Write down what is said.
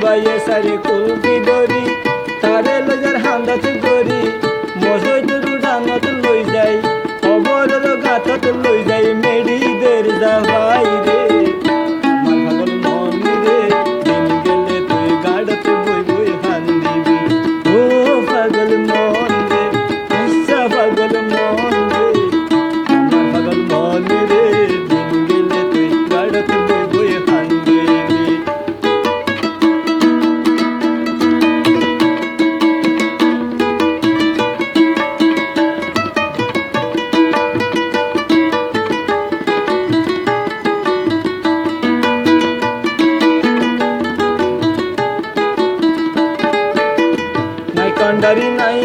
বাইয়ে সারে কুলকি দরি তারে লজার হান্দাত গরি মজই তুরু ডাঙত লই যাই খবরের গাতত লই যাই মেডিদের যাবাই রে আমার পাগল মন রে দিন গেলে তুই গাড়ত বই বই হান দিবি ও পাগল মন রে আচ্ছা পাগল মন রে আমার পাগল মন রে দিন গেলে তুই গাড়ত বই বই হান দিবি কান্ডারি নাই